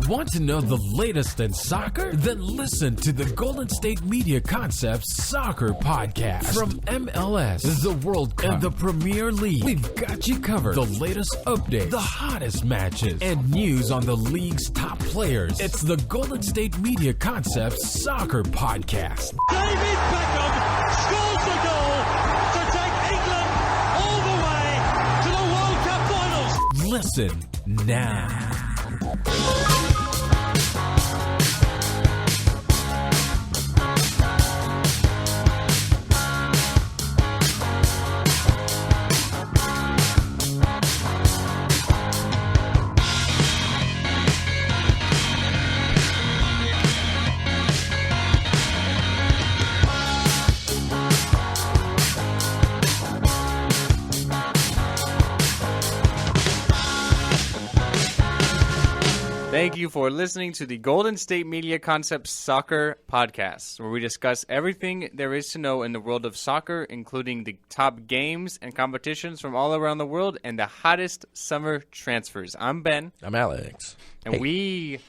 Want to know the latest in soccer? Then listen to the Golden State Media Concepts Soccer Podcast. From MLS, the World Cup, and the Premier League, we've got you covered. The latest updates, the hottest matches, and news on the league's top players. It's the Golden State Media Concepts Soccer Podcast. David Beckham scores the goal to take England all the way to the World Cup finals. Listen now. Thank you for listening to the Golden State Media Concepts Soccer Podcast, where we discuss everything there is to know in the world of soccer, including the top games and competitions from all around the world and the hottest summer transfers. I'm Ben. I'm Alex. And we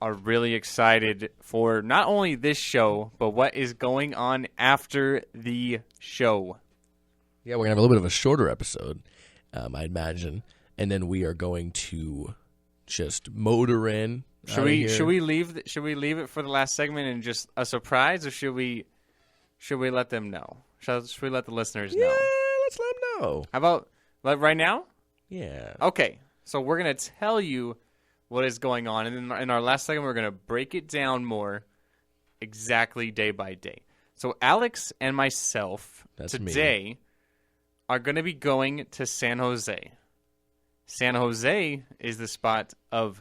are really excited for not only this show, but what is going on after the show. Yeah, we're going to have a little bit of a shorter episode, I imagine, and then we are going to just motor in. Should we leave it for the last segment and just a surprise, or should we let them know? Should we let the listeners know? Yeah, let's let them know. How about right now? Yeah. Okay, so we're gonna tell you what is going on, and in our last segment, we're gonna break it down more, exactly day by day. So Alex and myself today are gonna be going to San Jose. San Jose is the spot of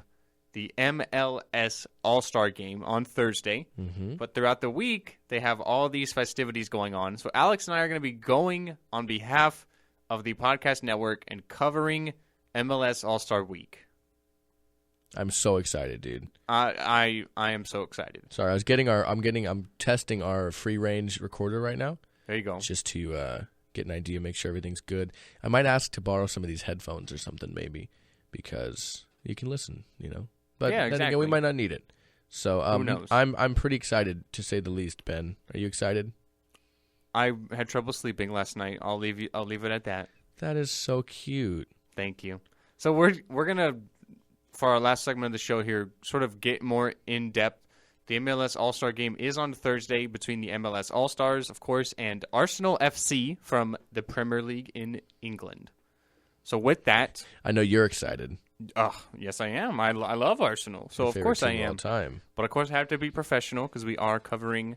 the MLS All Star Game on Thursday. Mm-hmm. But throughout the week, they have all these festivities going on. So Alex and I are going to be going on behalf of the podcast network and covering MLS All Star Week. I'm so excited, dude. I am so excited. Sorry, I'm testing our free range recorder right now. There you go. Just to get an idea, make sure everything's good. I might ask to borrow some of these headphones or something, maybe, because you can listen, But yeah, then again, we might not need it. So who knows? I'm pretty excited, to say the least. Ben, are you excited? I had trouble sleeping last night. I'll leave it at that. That is so cute. Thank you. So we're gonna, for our last segment of the show here, sort of get more in depth. The MLS All Star Game is on Thursday between the MLS All Stars, of course, and Arsenal FC from the Premier League in England. So with that, I know you're excited. Yes, I am. I love Arsenal, so of course I am. All time. But of course, I have to be professional because we are covering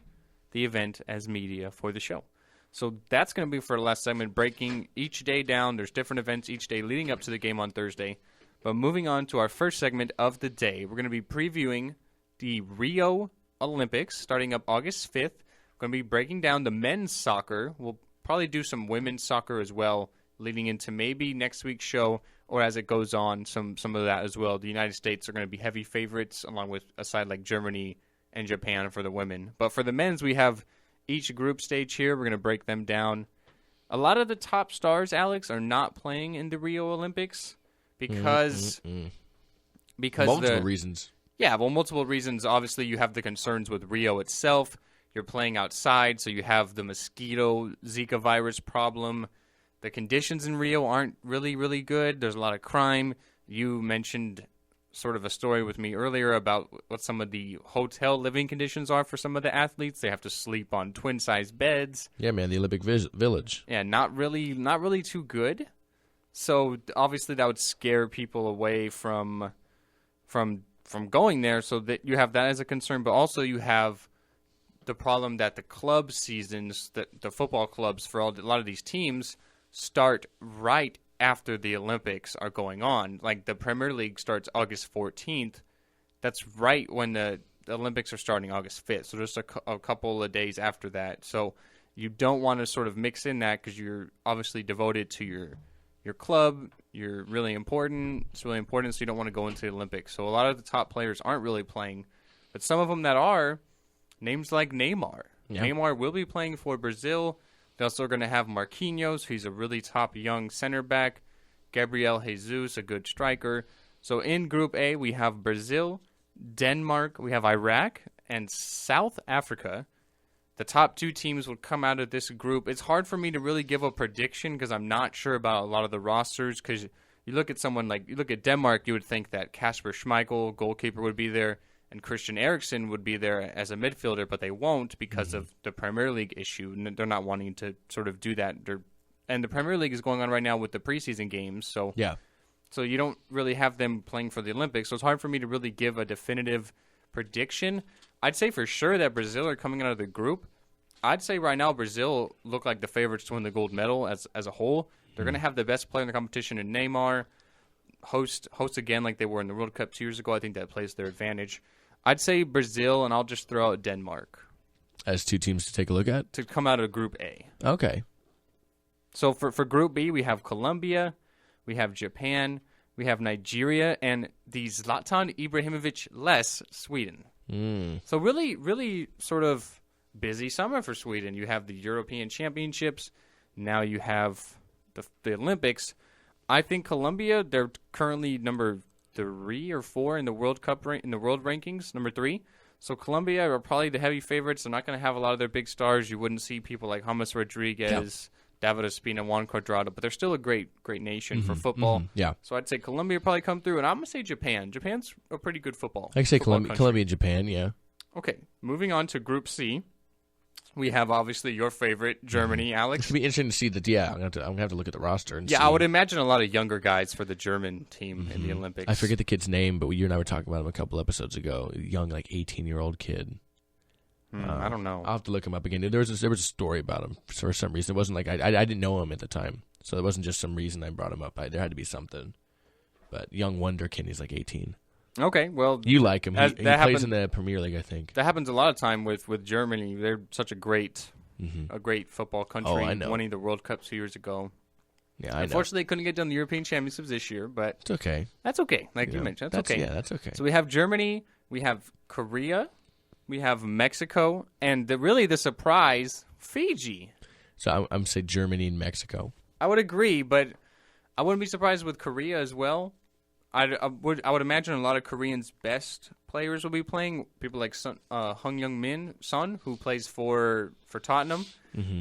the event as media for the show. So that's going to be for the last segment, breaking each day down. There's different events each day leading up to the game on Thursday. But moving on to our first segment of the day, we're going to be previewing the Rio Olympics starting up August 5th. We're going to be breaking down the men's soccer. We'll probably do some women's soccer as well, leading into maybe next week's show, or as it goes on, some of that as well. The United States are going to be heavy favorites, along with a side like Germany and Japan for the women. But for the men's, we have each group stage here. We're going to break them down. A lot of the top stars, Alex, are not playing in the Rio Olympics because multiple reasons. Yeah, well, multiple reasons. Obviously, you have the concerns with Rio itself. You're playing outside, so you have the mosquito Zika virus problem. The conditions in Rio aren't really, really good. There's a lot of crime. You mentioned sort of a story with me earlier about what some of the hotel living conditions are for some of the athletes. They have to sleep on twin-sized beds. Yeah, man, the Olympic Village. Yeah, not really too good. So obviously that would scare people away from going there, so that you have that as a concern, but also you have the problem that the club seasons, the football clubs for a lot of these teams start right after the Olympics are going on. Like the Premier League starts August 14th. That's right when the Olympics are starting August 5th, so just a couple of days after that. So you don't want to sort of mix in that because you're obviously devoted to your club. You're really important. It's really important, so you don't want to go into the Olympics. So a lot of the top players aren't really playing, but some of them that are, names like Neymar. Yeah. Neymar will be playing for Brazil. They're also going to have Marquinhos, who's a really top young center back. Gabriel Jesus, a good striker. So in Group A, we have Brazil, Denmark, we have Iraq, and South Africa. The top 2 teams would come out of this group. It's hard for me to really give a prediction because I'm not sure about a lot of the rosters. Because you look at someone like, you look at Denmark, you would think that Kasper Schmeichel, goalkeeper, would be there, and Christian Eriksen would be there as a midfielder, but they won't because of the Premier League issue. They're not wanting to sort of do that. And the Premier League is going on right now with the preseason games, so so you don't really have them playing for the Olympics. So it's hard for me to really give a definitive prediction. I'd say for sure that Brazil are coming out of the group. I'd say right now Brazil look like the favorites to win the gold medal as a whole. They're going to have the best player in the competition in Neymar. Host again like they were in the World Cup 2 years ago. I think that plays their advantage. I'd say Brazil, and I'll just throw out Denmark. As 2 teams to take a look at? To come out of Group A. Okay. So for Group B, we have Colombia, we have Japan, we have Nigeria, and the Zlatan Ibrahimovic-less Sweden. So really, really sort of busy summer for Sweden. You have the European Championships. Now you have the Olympics. I think Colombia, they're currently number 3 or 4 in the World Cup in the world rankings, number 3. So Colombia are probably the heavy favorites. They're not going to have a lot of their big stars. You wouldn't see people like James Rodriguez, David Ospina, Juan Cuadrado, but they're still a great nation for football. Yeah. So I'd say Colombia probably come through, and I'm going to say Japan. Japan's a pretty good football. I could say Colombia and Japan, yeah. Okay, moving on to Group C. We have obviously your favorite, Germany, Alex. It's going to be interesting to see that. Yeah, I'm going to have to look at the roster and see. I would imagine a lot of younger guys for the German team in the Olympics. I forget the kid's name, but you and I were talking about him a couple episodes ago. A young, 18-year-old kid. I don't know. I'll have to look him up again. There was a story about him for some reason. It wasn't like I didn't know him at the time, so it wasn't just some reason I brought him up. There had to be something. But young wonderkind, he's 18. Okay, well, you like him. He plays in the Premier League, I think. That happens a lot of time with Germany. They're such a great football country. Oh, I know. Winning the World Cup 2 years ago. Yeah, I know. Unfortunately, they couldn't get done the European Championships this year, but it's okay. That's okay. Like you mentioned, that's okay. Yeah, that's okay. So we have Germany, we have Korea, we have Mexico, and the surprise, Fiji. So I'm say Germany and Mexico. I would agree, but I wouldn't be surprised with Korea as well. I would imagine a lot of Koreans' best players will be playing. People like Hung Young-min, Son, who plays for Tottenham.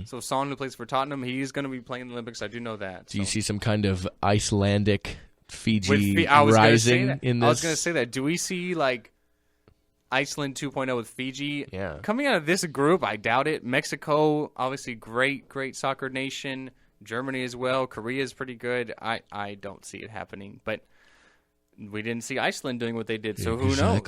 So Son, who plays for Tottenham, he's going to be playing in the Olympics. I do know that. Do you see some kind of Icelandic Fiji rising in this? I was going to say that. Do we see like Iceland 2.0 with Fiji? Yeah. Coming out of this group, I doubt it. Mexico, obviously great soccer nation. Germany as well. Korea is pretty good. I don't see it happening, but we didn't see Iceland doing what they did, so who knows?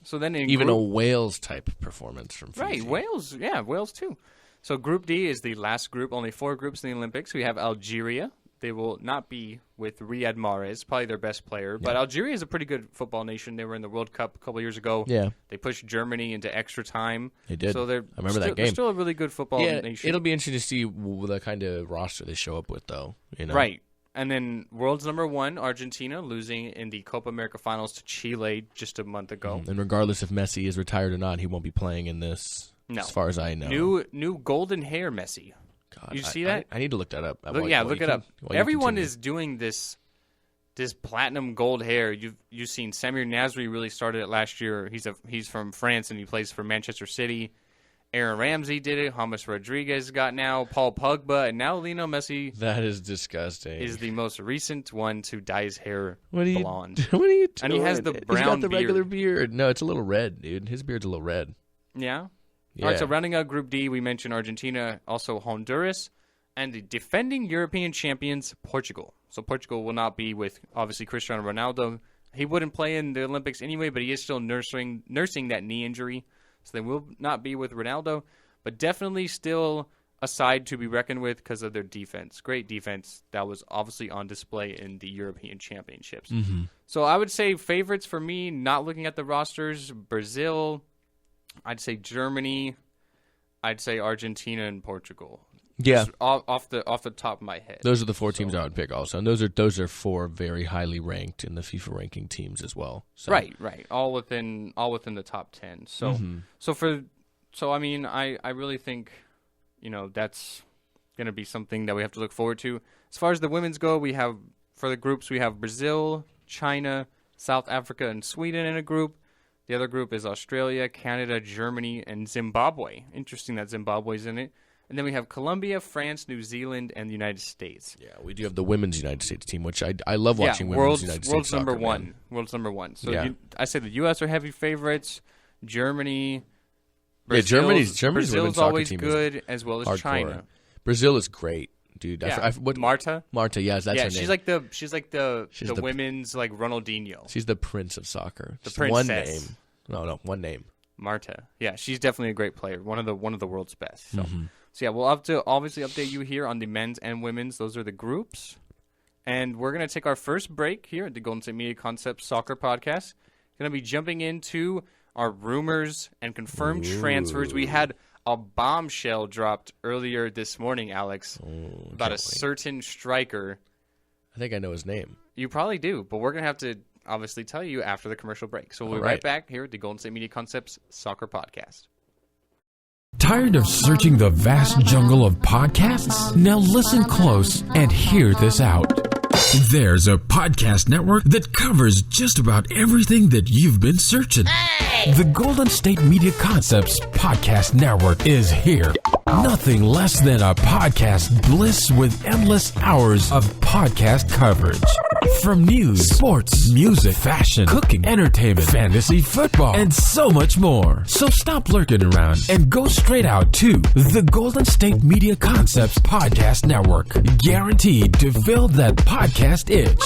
So then even a Wales type performance from Fiji. Right, Wales too. So Group D is the last group, only 4 groups in the Olympics. We have Algeria. They will not be with Riyad Mahrez, probably their best player. But Algeria is a pretty good football nation. They were in the World Cup a couple years ago. Yeah. They pushed Germany into extra time. They did. So I remember that game. They're still a really good football nation. It'll be interesting to see the kind of roster they show up with, though. Right. And then world's number 1, Argentina, losing in the Copa America finals to Chile just a month ago. And regardless if Messi is retired or not, he won't be playing in this, as far as I know. New golden hair Messi. God, you see that? I need to look that up. Look it up. Everyone is doing this platinum gold hair. You've seen Samir Nasri really started it last year. He's from France and he plays for Manchester City. Aaron Ramsey did it. James Rodriguez got now. Paul Pogba, and now Lionel Messi. That is disgusting. Is the most recent one to dye his hair blonde. What are you doing? And he has the brown He's got the beard. regular beard. No, it's a little red, dude. His beard's a little red. Yeah? All right, so rounding out Group D, we mentioned Argentina, also Honduras, and the defending European champions, Portugal. So Portugal will not be with, obviously, Cristiano Ronaldo. He wouldn't play in the Olympics anyway, but he is still nursing that knee injury. So they will not be with Ronaldo, but definitely still a side to be reckoned with because of their defense. Great defense that was obviously on display in the European Championships. So I would say favorites for me, not looking at the rosters, Brazil, I'd say Germany, I'd say Argentina and Portugal. Yeah, just off the top of my head. Those are the 4 teams I would pick also, and those are 4 very highly ranked in the FIFA ranking teams as well. So. Right, all within the top 10. So so I mean I really think that's going to be something that we have to look forward to. As far as the women's go, we have for the groups we have Brazil, China, South Africa and Sweden in a group. The other group is Australia, Canada, Germany, and Zimbabwe. Interesting that Zimbabwe's in it. And then we have Colombia, France, New Zealand, and the United States. Yeah, we do have the women's United States team, which I love watching women's United States world's soccer, number one. man. World's number one. So Yeah. I say the U.S. are heavy favorites. Germany, Brazil's Germany's women's soccer always team good, as well as hardcore. China. Brazil is great, dude. Yeah. What Marta? Marta, yes, that's her name. she's like the She's the- women's like Ronaldinho. She's the prince of soccer. The Just one princess. name. No, one name. Marta. Yeah, she's definitely a great player. One of the world's best. So, Mm-hmm. so yeah, we'll have to obviously update you here on the men's and women's. Those are the groups. And we're going to take our first break here at the Golden State Media Concepts Soccer Podcast. Going to be jumping into our rumors and confirmed transfers. We had a bombshell dropped earlier this morning, Alex, about a certain striker. I think I know his name. You probably do, but we're going to have to obviously tell you after the commercial break. So we'll be right back here at the Golden State Media Concepts Soccer Podcast. Tired of searching the vast jungle of podcasts? Now listen close and hear this out. There's a podcast network that covers just about everything that you've been searching. The Golden State Media Concepts Podcast Network is here. Nothing less than a podcast bliss with endless hours of podcast coverage. From news, sports, music, fashion, cooking, entertainment, fantasy, football, and so much more. So stop lurking around and go straight out to the Golden State Media Concepts Podcast Network. Guaranteed to fill that podcast itch.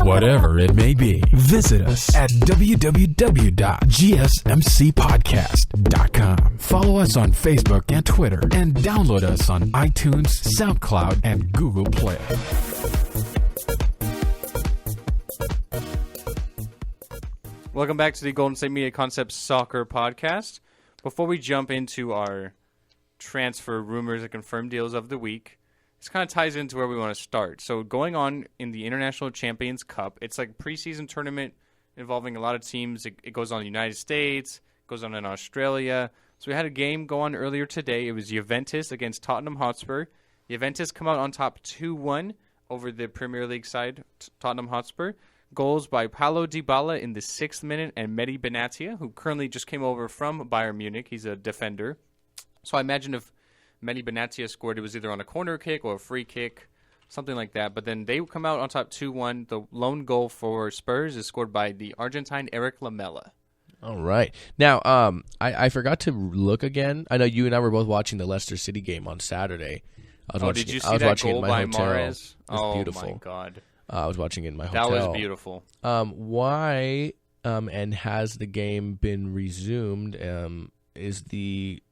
Whatever it may be. Visit us at www.gsmcpodcast.com. Follow us on Facebook and Twitter, and download us on iTunes, SoundCloud, and Google Play. Welcome back to the Golden State Media Concepts Soccer Podcast. Before we jump into our transfer rumors and confirmed deals of the week, this kind of ties into where we want to start. So going on in the International Champions Cup, it's like a preseason tournament involving a lot of teams. It goes on in the United States, goes on in Australia. So we had a game go on earlier today. It was Juventus against Tottenham Hotspur. Juventus come out on top 2-1 over the Premier League side, Tottenham Hotspur. Goals by Paulo Dybala in the 6th minute and Mehdi Benatia, who currently just came over from Bayern Munich. He's a defender. So I imagine if Mehdi Benatia scored, it was either on a corner kick or a free kick, something like that. But then they come out on top 2-1. The lone goal for Spurs is scored by the Argentine Eric Lamela. All right. Now, I forgot to look again. I know you and I were both watching the Leicester City game on Saturday. Did you see that goal by Mahrez? It was beautiful. My God. I was watching it in my hotel. That was beautiful. Why and has the game been resumed? Is the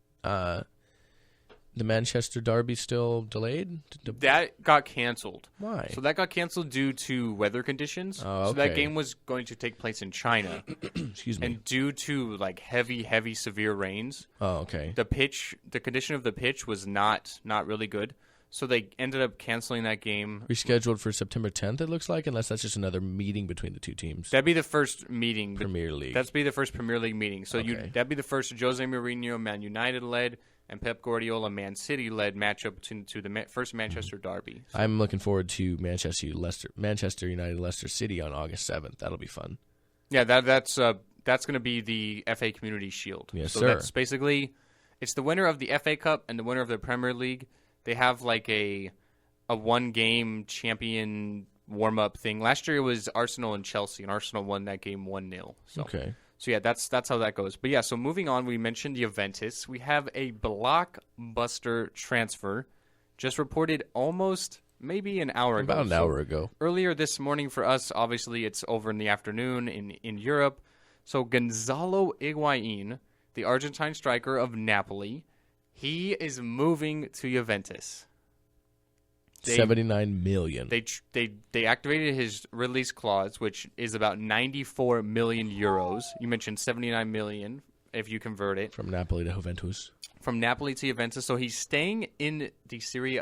Manchester derby still delayed? That got canceled. Why? So that got canceled due to weather conditions. Oh, So that okay. game was going to take place in China. Excuse me. And due to like heavy, severe rains, Oh, okay. the condition of the pitch was not really good. So they ended up canceling that game. Rescheduled for September 10th, it looks like, unless that's just another meeting between the two teams. That'd be the first meeting. Premier League. That'd be the first Premier League meeting. So Okay. that'd be the first Jose Mourinho, Man United led, and Pep Guardiola, Man City led matchup between the first Manchester derby. So I'm looking forward to Manchester United Leicester City on August 7th. That'll be fun. yeah, that's going to be the FA Community Shield. Yes, so sir. that's basically it's the winner of the FA Cup and the winner of the Premier League. They have like a one-game champion warm-up thing. Last year it was Arsenal and Chelsea, and Arsenal won that game 1-0. Okay. So yeah, that's how that goes. But yeah, so moving on, we mentioned Juventus. We have a blockbuster transfer just reported almost maybe an hour ago. About an hour ago. Earlier this morning for us, obviously it's over in the afternoon in Europe. So Gonzalo Higuian, the Argentine striker of Napoli, he is moving to Juventus. $79 million. They activated his release clause, which is about 94 million euros. You mentioned 79 million if you convert it From Napoli to Juventus. from Napoli to Juventus. So he's staying in the Serie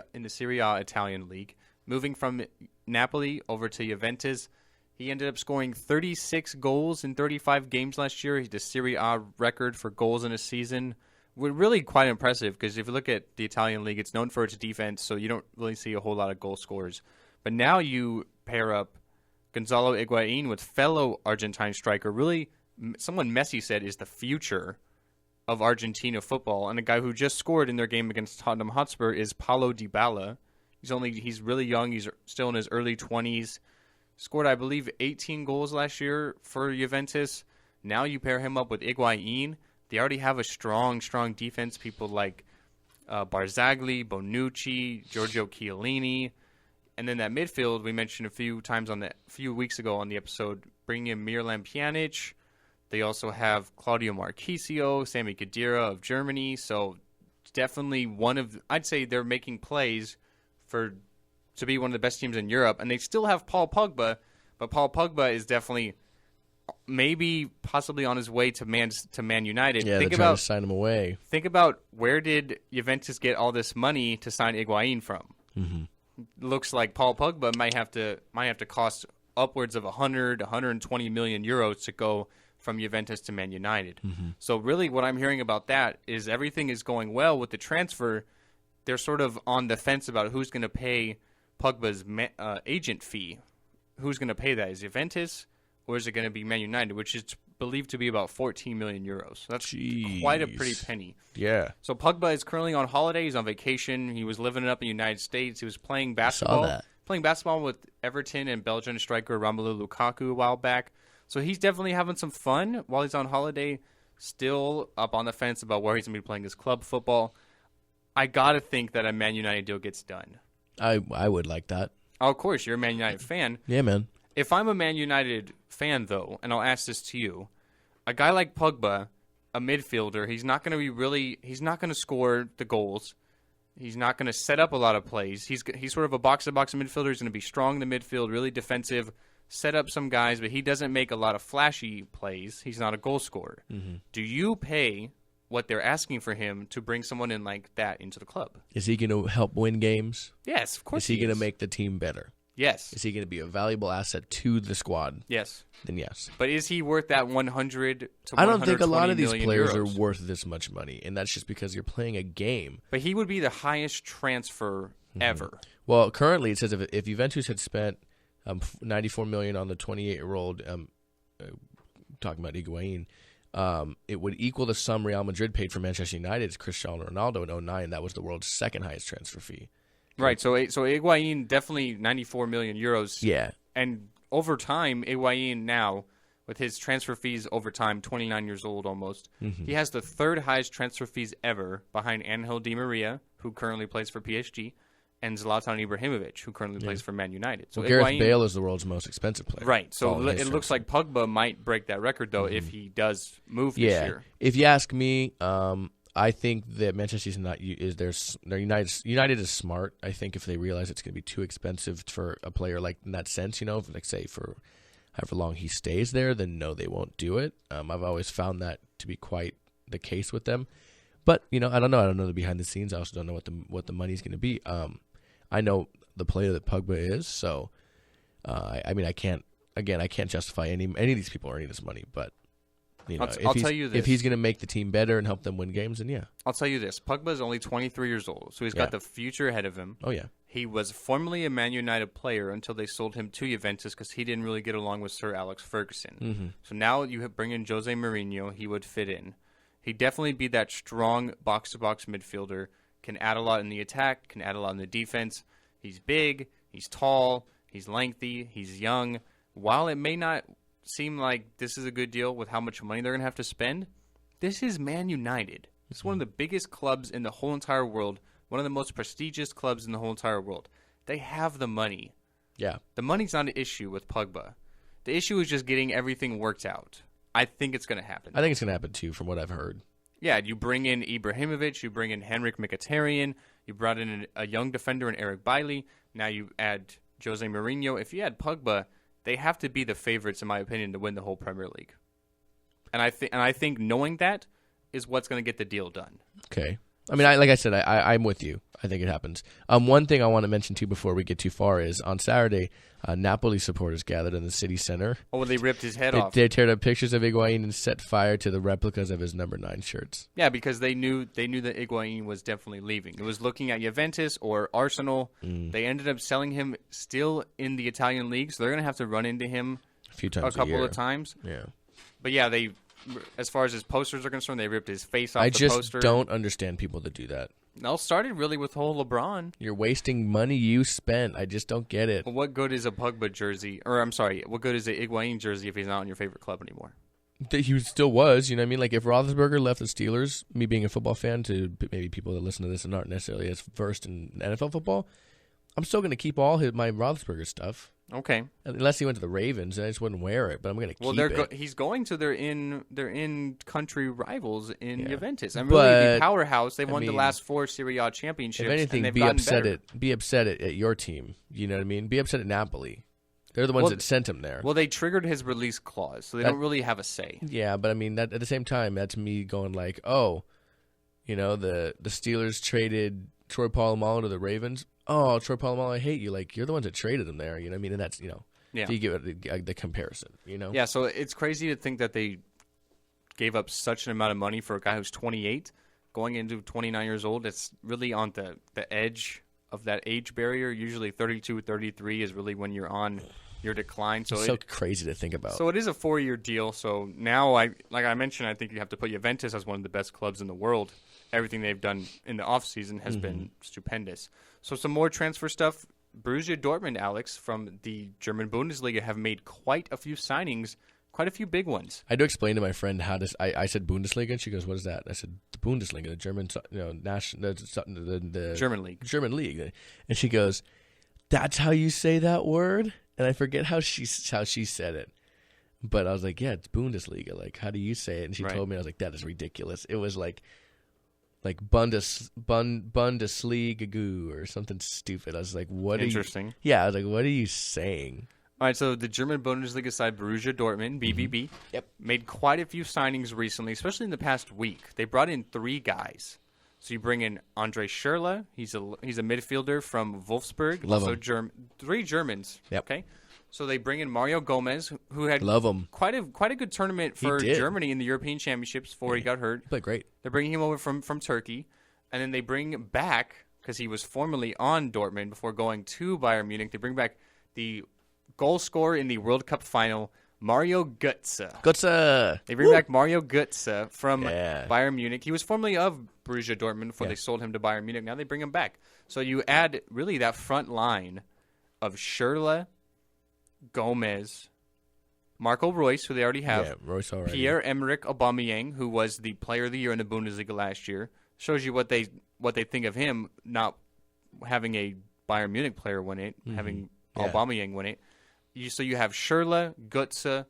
A Italian league, moving from Napoli over to Juventus. He ended up scoring 36 goals in 35 games last year. He had the Serie A record for goals in a season. Really quite impressive because if you look at the Italian league, it's known for its defense, so you don't really see a whole lot of goal scorers. But now you pair up Gonzalo Higuain with fellow Argentine striker, really someone Messi said is the future of Argentina football. And a guy who just scored in their game against Tottenham Hotspur is Paulo Dybala. He's really young. He's still in his early 20s. Scored, I believe, 18 goals last year for Juventus. Now you pair him up with Higuain. They already have a strong defense. People like Barzagli, Bonucci, Giorgio Chiellini. And then that midfield we mentioned a few weeks ago on the episode, bringing in Miralem Pjanic. They also have Claudio Marchisio, Sami Khedira of Germany. So definitely I'd say they're making plays to be one of the best teams in Europe. And they still have Paul Pogba, but Paul Pogba is definitely possibly on his way to Man United. Yeah, they're trying to sign him away. Think about, where did Juventus get all this money to sign Higuain from? Mm-hmm. Looks like Paul Pogba might have to cost upwards of 120 million euros to go from Juventus to Man United. Mm-hmm. So really what I'm hearing about that is everything is going well with the transfer. They're sort of on the fence about who's going to pay Pogba's agent fee. Who's going to pay that? Is Juventus, or is it going to be Man United, which is believed to be about 14 million euros. So that's quite a pretty penny. Yeah. So Pogba is currently on holiday. He's on vacation. He was living it up in the United States. He was playing basketball. I saw that. Playing basketball with Everton and Belgian striker Romelu Lukaku a while back. So he's definitely having some fun while he's on holiday. Still up on the fence about where he's going to be playing his club football. I got to think that a Man United deal gets done. I would like that. Oh, of course, you're a Man United fan. Yeah, man. If I'm a Man United fan, though, and I'll ask this to you, a guy like Pogba, a midfielder, he's not going to score the goals. He's not going to set up a lot of plays. He's sort of a box-to-box midfielder. He's going to be strong in the midfield, really defensive, set up some guys, but he doesn't make a lot of flashy plays. He's not a goal scorer. Mm-hmm. Do you pay what they're asking for him to bring someone in like that into the club? Is he going to help win games? Yes, of course. Is he going to make the team better? Yes. Is he going to be a valuable asset to the squad? Yes. Then yes. But is he worth that 100 to 120 I don't think a lot of these players euros? are worth this much money, and that's just because you're playing a game. But he would be the highest transfer ever. Well, currently it says if Juventus had spent $94 million on the 28-year-old, talking about Higuain, it would equal the sum Real Madrid paid for Manchester United's Cristiano Ronaldo in 2009. That was the world's second highest transfer fee. Right, so Higuain, definitely 94 million euros. Yeah. And over time, Higuain now, with his transfer fees over time, 29 years old almost, he has the third highest transfer fees ever behind Angel Di Maria, who currently plays for PSG, and Zlatan Ibrahimovic, who currently plays for Man United. So Gareth Bale is the world's most expensive player. Right, so it looks like Pogba might break that record, though, if he does move this year. If you ask me, I think that Manchester United is smart. I think if they realize it's going to be too expensive for a player like in that sense, like say for however long he stays there, then no, they won't do it. I've always found that to be quite the case with them. But I don't know. I don't know the behind the scenes. I also don't know what the money's going to be. I know the player that Pogba is, so I can't justify any of these people earning this money, but. I'll tell you this. If he's going to make the team better and help them win games, then yeah. I'll tell you this. Pogba is only 23 years old, so he's got the future ahead of him. Oh, yeah. He was formerly a Man United player until they sold him to Juventus because he didn't really get along with Sir Alex Ferguson. Mm-hmm. So now you bring in Jose Mourinho, he would fit in. He'd definitely be that strong box-to-box midfielder, can add a lot in the attack, can add a lot in the defense. He's big, he's tall, he's lengthy, he's young. While it may not seem like this is a good deal with how much money they're going to have to spend, this is Man United. It's one of the biggest clubs in the whole entire world, one of the most prestigious clubs in the whole entire world. They have the money. Yeah. The money's not an issue with Pogba. The issue is just getting everything worked out. I think it's going to happen. I think it's going to happen too, from what I've heard. Yeah, you bring in Ibrahimovic, you bring in Henrik Mkhitaryan, you brought in a young defender in Eric Bailly, now you add Jose Mourinho. If you add Pogba, they have to be the favorites, in my opinion, to win the whole Premier League. And I think knowing that is what's going to get the deal done. Okay. I mean, like I said, I'm with you. I think it happens. One thing I want to mention, too, before we get too far is on Saturday, Napoli supporters gathered in the city center. Oh, they ripped his head off. They teared up pictures of Higuain and set fire to the replicas of his number 9 shirts. Yeah, because they knew that Higuain was definitely leaving. It was looking at Juventus or Arsenal. They ended up selling him still in the Italian league, so they're going to have to run into him a few times, a couple of times. Yeah. But yeah, as far as his posters are concerned, they ripped his face off the poster. I just don't understand people that do that. It all started really with the whole LeBron. You're wasting money you spent. I just don't get it. Well, what good is a Pogba jersey? Or, I'm sorry, what good is a Higuain jersey if he's not on your favorite club anymore? He still was, you know what I mean? Like, if Roethlisberger left the Steelers, me being a football fan, to maybe people that listen to this and aren't necessarily as versed in NFL football, I'm still going to keep all my Roethlisberger stuff. Okay. Unless he went to the Ravens, I just wouldn't wear it, but I'm going to keep it. He's going to they're in country rivals in Juventus. And really, the powerhouse. They've won the last 4 Serie A championships. If anything, and they've gotten better. Be upset at your team. You know what I mean? Be upset at Napoli. They're the ones that sent him there. Well, they triggered his release clause, so they don't really have a say. Yeah, but I mean, at the same time, that's me going like, oh, you know, the Steelers traded Troy Polamalu to the Ravens. Oh, Troy Polamalu, I hate you. Like, you're the ones that traded him there. You know what I mean? And that's, you know, if you give it the comparison, you know? Yeah, so it's crazy to think that they gave up such an amount of money for a guy who's 28, going into 29 years old. It's really on the edge of that age barrier. Usually 32, 33 is really when you're on your decline. So it's so crazy to think about. So it is a 4-year deal. So now, like I mentioned, I think you have to put Juventus as one of the best clubs in the world. Everything they've done in the offseason has been stupendous. So some more transfer stuff. Borussia Dortmund, Alex, from the German Bundesliga, have made quite a few signings, quite a few big ones. I had to explain to my friend how this. I said Bundesliga, and she goes, "What is that?" I said, "The Bundesliga, the German, the German league." German league, and she goes, "That's how you say that word?" And I forget how she said it, but I was like, "Yeah, it's Bundesliga. Like, how do you say it?" And she told me, I was like, "That is ridiculous." It was like Bundesliga or something stupid. I was like, what Interesting. Yeah, I was like, what are you saying? All right, so the German Bundesliga side, Borussia Dortmund, BVB, made quite a few signings recently, especially in the past week. They brought in 3 guys. So you bring in Andre Schürrle. He's a midfielder from Wolfsburg. Love also him. 3 Germans. Yep. Okay. So they bring in Mario Gomez, who had quite a good tournament for Germany in the European Championships before he got hurt. He played great. They're bringing him over from Turkey, and then they bring back, because he was formerly on Dortmund before going to Bayern Munich, they bring back the goal scorer in the World Cup final, Mario Götze. They bring back Mario Götze from Bayern Munich. He was formerly of Borussia Dortmund before they sold him to Bayern Munich. Now they bring him back. So you add really that front line of Schürrle, Gomez, Marco Reus, who they already have, Pierre-Emerick Aubameyang, who was the player of the year in the Bundesliga last year. Shows you what they think of him, not having a Bayern Munich player win it, having Aubameyang win it. So you have Schürrle, Götze,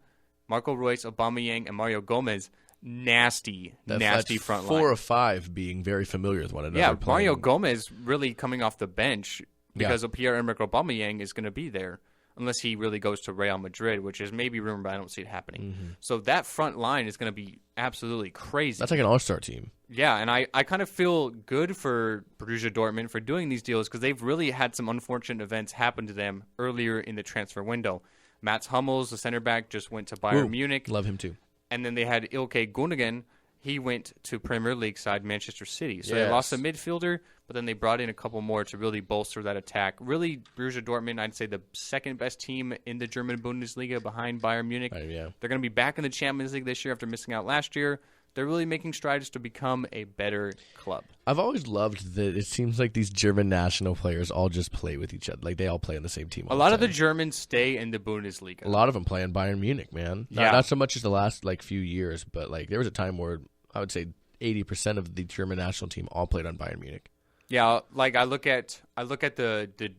Marco Reus, Aubameyang, and Mario Gomez. Nasty front line. 4 or 5 being very familiar with one another. Yeah, Mario Gomez really coming off the bench because of Pierre-Emerick Aubameyang is going to be there. Unless he really goes to Real Madrid, which is maybe rumored, but I don't see it happening. So that front line is going to be absolutely crazy. That's like an all-star team. Yeah, and I kind of feel good for Borussia Dortmund for doing these deals because they've really had some unfortunate events happen to them earlier in the transfer window. Mats Hummels, the center back, just went to Bayern Munich. Love him too. And then they had Ilkay Gundogan. He went to Premier League side Manchester City. So they lost a midfielder, but then they brought in a couple more to really bolster that attack. Really, Borussia Dortmund, I'd say the second best team in the German Bundesliga behind Bayern Munich. They're going to be back in the Champions League this year after missing out last year. They're really making strides to become a better club. I've always loved that it seems like these German national players all just play with each other. Like, they all play on the same team. A lot of the Germans stay in the Bundesliga. A lot of them play in Bayern Munich, man. Not so much as the last few years, but there was a time where I would say 80% of the German national team all played on Bayern Munich. Yeah, I look at the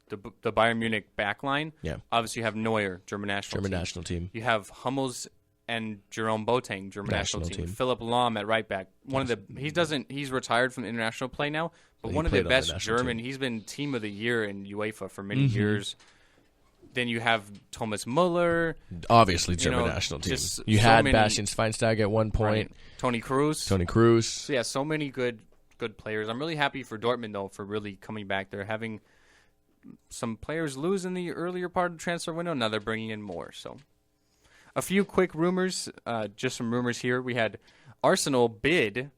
Bayern Munich backline. Yeah. Obviously, you have Neuer, German national team. You have Hummels and Jerome Boateng, German national team. Philipp Lahm at right back. He's retired from international play now, but one of the best German. He's been team of the year in UEFA for many years. Then you have Thomas Müller. Obviously, German national team. You had Bastian Schweinsteiger at one point. Toni Kroos. So, yeah, so many good good players. I'm really happy for Dortmund, though, for really coming back. They're having some players lose in the earlier part of the transfer window. Now they're bringing in more. So a few quick rumors, just some rumors here. We had Arsenal bid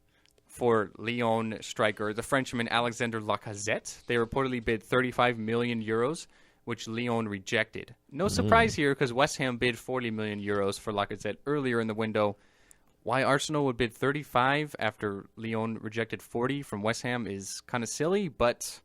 for Lyon striker, the Frenchman Alexander Lacazette. They reportedly bid 35 million euros, which Lyon rejected. No surprise here because West Ham bid 40 million euros for Lacazette earlier in the window. Why Arsenal would bid 35 after Lyon rejected 40 from West Ham is kind of silly, but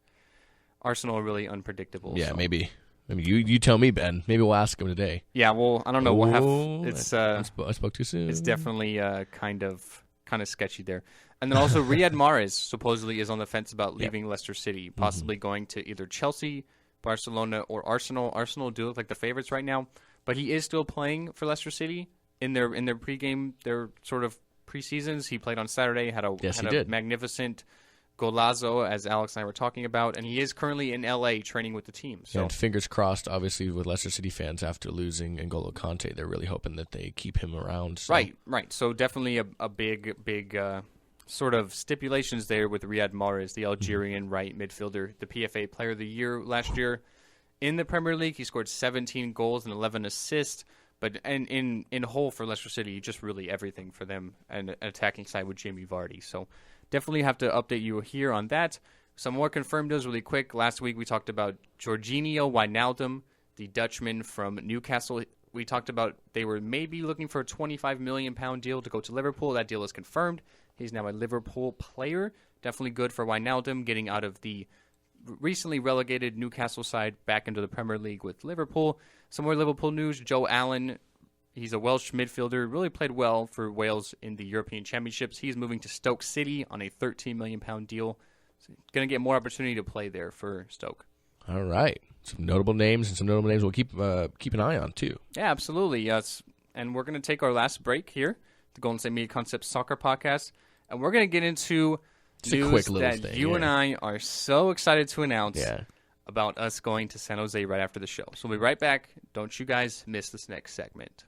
Arsenal are really unpredictable. Yeah, so. maybe. I mean, you tell me, Ben. Maybe we'll ask him today. Yeah, well, I don't know. We'll have. It's I spoke too soon. It's definitely kind of sketchy there. And then also Riyad Mahrez supposedly is on the fence about leaving Leicester City, possibly going to either Chelsea, Barcelona, or Arsenal. Arsenal do look like the favorites right now, but he is still playing for Leicester City in their pregame, their sort of preseasons. He played on Saturday, had a magnificent golazo, as Alex and I were talking about, and he is currently in LA training with the team. So and fingers crossed, obviously, with Leicester City fans after losing N'Golo Kante, they're really hoping that they keep him around. So. Right. So definitely a big sort of stipulations there with Riyad Mahrez, the Algerian right midfielder, the PFA Player of the Year last year. In the Premier League, he scored 17 goals and 11 assists, but in whole for Leicester City, just really everything for them, and an attacking side with Jamie Vardy. So definitely have to update you here on that. Some more confirmed deals really quick. Last week we talked about Jorginho Wijnaldum, the Dutchman from Newcastle. We talked about they were maybe looking for a £25 million deal to go to Liverpool. That deal is confirmed. He's now a Liverpool player. Definitely good for Wijnaldum, getting out of the recently relegated Newcastle side back into the Premier League with Liverpool. Some more Liverpool news. Joe Allen, he's a Welsh midfielder, really played well for Wales in the European Championships. He's moving to Stoke City on a £13 million deal. So going to get more opportunity to play there for Stoke. All right. Some notable names and some notable names we'll keep an eye on, too. Yeah, absolutely. Yes. And we're going to take our last break here, the Golden State Media Concepts Soccer Podcast, and we're going to get into news that you and I are so excited to announce about us going to San Jose right after the show. So we'll be right back. Don't you guys miss this next segment.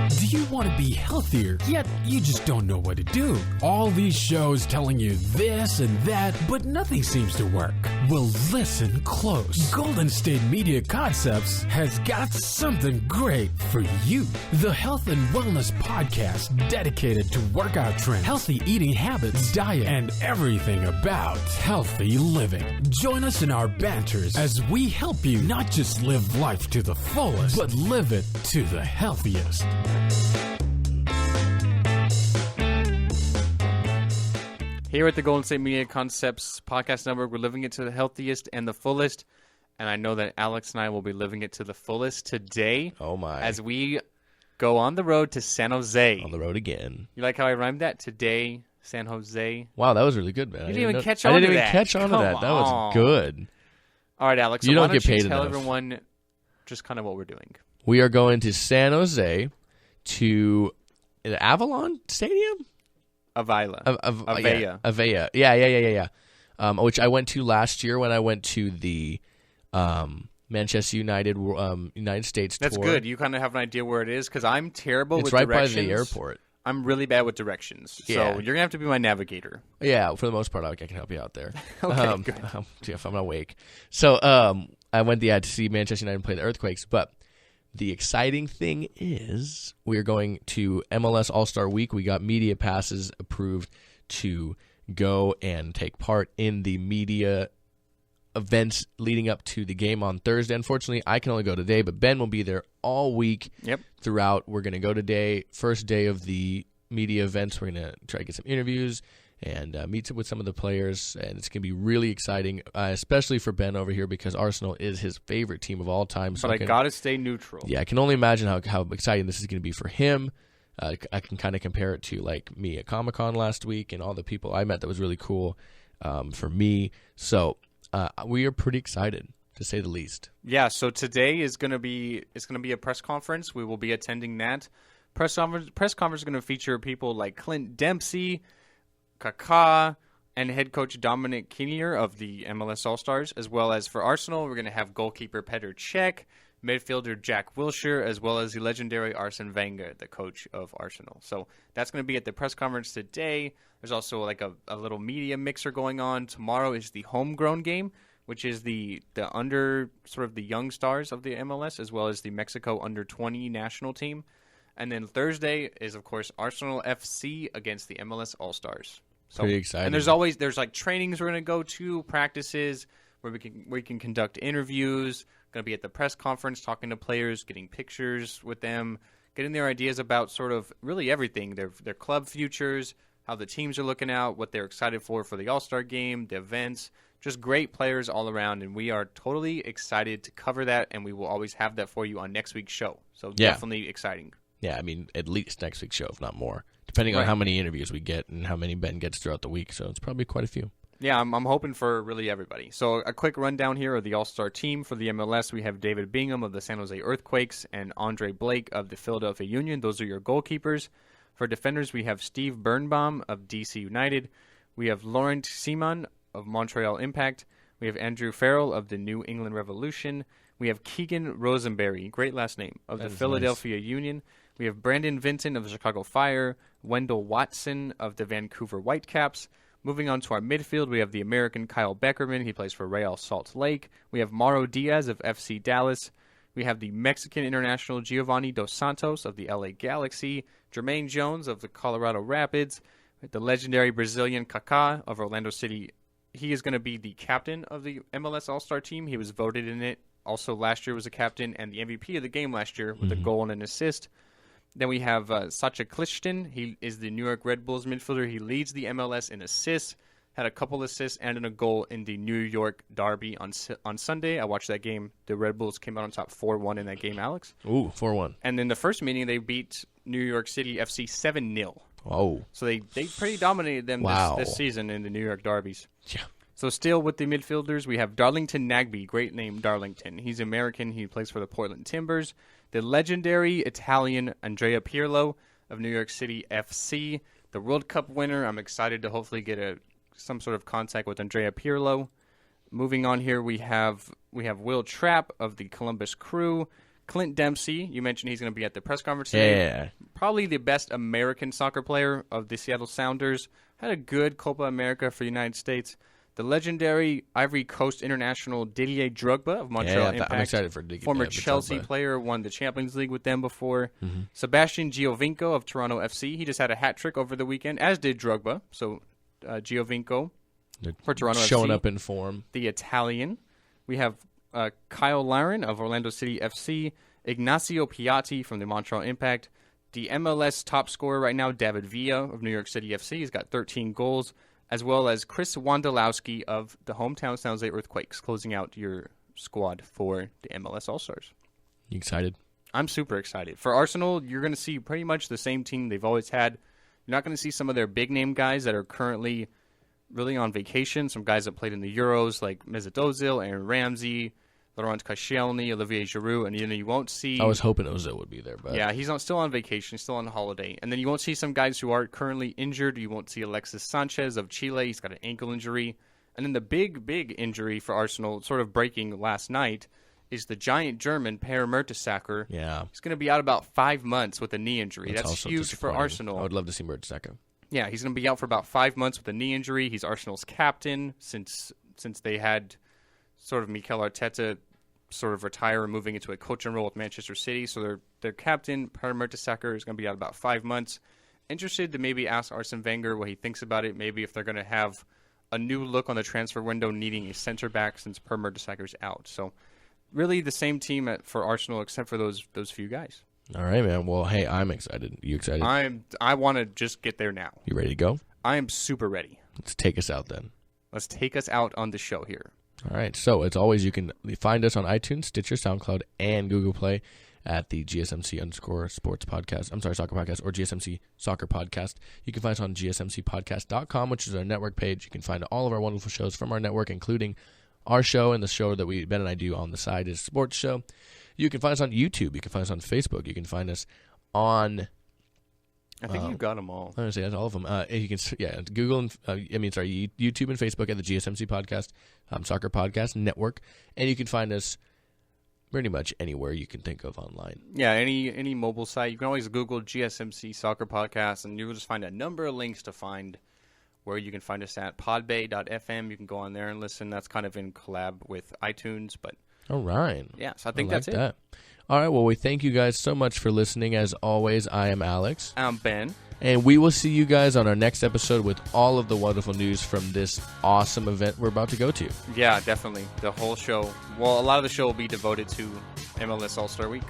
Do you want to be healthier, yet you just don't know what to do? All these shows telling you this and that, but nothing seems to work. Well, listen close. Golden State Media Concepts has got something great for you. The Health and Wellness Podcast dedicated to workout trends, healthy eating habits, diet, and everything about healthy living. Join us in our banters as we help you not just live life to the fullest, but live it to the healthiest. Here at the Golden State Media Concepts Podcast Network, we're living it to the healthiest and the fullest. And I know that Alex and I will be living it to the fullest today. Oh, my. As we go on the road to San Jose. On the road again. You like how I rhymed that? Today, San Jose. Wow, that was really good, man. You didn't even catch on to that. I didn't even catch on to that. That was good. All right, Alex. You so don't why get paid you tell enough. everyone just kind of what we're doing? We are going to San Jose to the Avalon Stadium? Avila. Avea. Yeah. Which I went to last year when I went to the Manchester United United States tour. That's good. You kind of have an idea where it is, because I'm terrible with directions. directions. It's right by the airport. I'm really bad with directions. Yeah. So you're going to have to be my navigator. Yeah, for the most part, I can help you out there. Okay, good. If I'm awake. So I went to see Manchester United play the Earthquakes, but the exciting thing is we're going to MLS All Star Week. We got media passes approved to go and take part in the media events leading up to the game on Thursday. Unfortunately, I can only go today, but Ben will be there all week throughout. We're going to go today, first day of the media events. We're going to try to get some interviews and meet with some of the players, and it's going to be really exciting, especially for Ben over here because Arsenal is his favorite team of all time. So but I got to stay neutral. Yeah, I can only imagine how exciting this is going to be for him. I can kind of compare it to like me at Comic-Con last week and all the people I met. That was really cool for me. So we are pretty excited, to say the least. Yeah, so today is going to be a press conference. We will be attending that. Press conference is going to feature people like Clint Dempsey, Kaká, and head coach Dominic Kinnear of the MLS All Stars, as well as for Arsenal, we're going to have goalkeeper Petr Cech, midfielder Jack Wilshere, as well as the legendary Arsene Wenger, the coach of Arsenal. So that's going to be at the press conference today. There's also like a little media mixer going on. Tomorrow is the homegrown game, which is the under sort of the young stars of the MLS, as well as the Mexico under-20 national team. And then Thursday is, of course, Arsenal FC against the MLS All Stars. So, pretty exciting. And there's like trainings we're going to go to, practices where we can conduct interviews. Going to be at the press conference talking to players, getting pictures with them, getting their ideas about sort of really everything, their club futures, how the teams are looking out, what they're excited for the All-Star game, the events. Just great players all around, and we are totally excited to cover that, and we will always have that for you on next week's show. So definitely exciting. Yeah, I mean, at least next week's show, if not more, depending on how many interviews we get and how many Ben gets throughout the week. So it's probably quite a few. Yeah, I'm hoping for really everybody. So a quick rundown here of the All-Star team for the MLS. We have David Bingham of the San Jose Earthquakes and Andre Blake of the Philadelphia Union. Those are your goalkeepers. For defenders, we have Steve Birnbaum of DC United. We have Laurent Simon of Montreal Impact. We have Andrew Farrell of the New England Revolution. We have Keegan Rosenberry, great last name, of the Philadelphia Union. We have Brandon Vincent of the Chicago Fire. Wendell Watson of the Vancouver Whitecaps. Moving on to our midfield, we have the American Kyle Beckerman. He plays for Real Salt Lake. We have Mauro Diaz of FC Dallas. We have the Mexican international Giovanni Dos Santos of the LA Galaxy. Jermaine Jones of the Colorado Rapids. The legendary Brazilian Kaká of Orlando City. He is going to be the captain of the MLS All-Star team. He was voted in it. Also last year was a captain and the MVP of the game last year with a goal and an assist. Then we have Sacha Kljestan. He is the New York Red Bulls midfielder. He leads the MLS in assists, had a couple assists and a goal in the New York Derby on Sunday. I watched that game. The Red Bulls came out on top 4-1 in that game, Alex. Ooh, 4-1. And in the first meeting, they beat New York City FC 7-0. Oh. So they pretty dominated them this season in the New York Derbies. Yeah. So still with the midfielders, we have Darlington Nagbe. Great name, Darlington. He's American. He plays for the Portland Timbers. The legendary Italian Andrea Pirlo of New York City FC. The World Cup winner. I'm excited to hopefully get some sort of contact with Andrea Pirlo. Moving on here, we have Will Trapp of the Columbus Crew. Clint Dempsey, you mentioned he's going to be at the press conference today. Yeah. Probably the best American soccer player of the Seattle Sounders. Had a good Copa America for the United States. The legendary Ivory Coast international Didier Drogba of Montreal Impact. I'm excited for Didier. Former Chelsea player, won the Champions League with them before. Mm-hmm. Sebastian Giovinco of Toronto FC. He just had a hat trick over the weekend, as did Drogba. So Giovinco for Toronto FC. Showing up in form. The Italian. We have Kyle Larin of Orlando City FC. Ignacio Piatti from the Montreal Impact. The MLS top scorer right now, David Villa of New York City FC. He's got 13 goals. As well as Chris Wondolowski of the hometown San Jose Earthquakes, closing out your squad for the MLS All-Stars. You excited? I'm super excited. For Arsenal, you're going to see pretty much the same team they've always had. You're not going to see some of their big-name guys that are currently really on vacation, some guys that played in the Euros like Mesut Ozil, Aaron Ramsey, Laurent Koscielny, Olivier Giroud, and you won't see... I was hoping Ozil would be there, but... Yeah, he's still on vacation. He's still on holiday. And then you won't see some guys who are currently injured. You won't see Alexis Sanchez of Chile. He's got an ankle injury. And then the big injury for Arsenal, sort of breaking last night, is the giant German Per Mertesacker. Yeah. He's going to be out about 5 months with a knee injury. That's huge for disappointing. Arsenal. I would love to see Mertesacker. Yeah, he's going to be out for about 5 months with a knee injury. He's Arsenal's captain since they had sort of Mikel Arteta sort of retire and moving into a coaching role with Manchester City. So their captain, Per Mertesacker, is going to be out about 5 months. Interested to maybe ask Arsene Wenger what he thinks about it, maybe if they're going to have a new look on the transfer window needing a center back since Per Mertesacker's out. So really the same team for Arsenal except for those few guys. All right, man. Well, hey, I'm excited. You excited? I want to just get there now. You ready to go? I am super ready. Let's take us out then. Let's take us out on the show here. All right. So, as always, you can find us on iTunes, Stitcher, SoundCloud, and Google Play at the GSMC_sports podcast. I'm sorry, soccer podcast, or GSMC soccer podcast. You can find us on GSMCpodcast.com, which is our network page. You can find all of our wonderful shows from our network, including our show and the show that Ben and I do on the side is a sports show. You can find us on YouTube. You can find us on Facebook. You can find us on... I think you've got them all. I'm going to say that's all of them. You can, Google and YouTube and Facebook at the GSMC Podcast, Soccer Podcast Network, and you can find us pretty much anywhere you can think of online. Yeah, any mobile site. You can always Google GSMC Soccer Podcast, and you will just find a number of links to find where you can find us at. Podbay.fm. You can go on there and listen. That's kind of in collab with iTunes, but all right. Yeah, so I think like that's that. it. All right, well, we thank you guys so much for listening. As always, I am Alex. I'm Ben. And we will see you guys on our next episode with all of the wonderful news from this awesome event we're about to go to. Yeah, definitely. The whole show. Well, a lot of the show will be devoted to MLS All Star Week.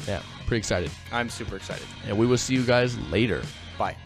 Yeah, pretty excited. I'm super excited. And we will see you guys later. Bye.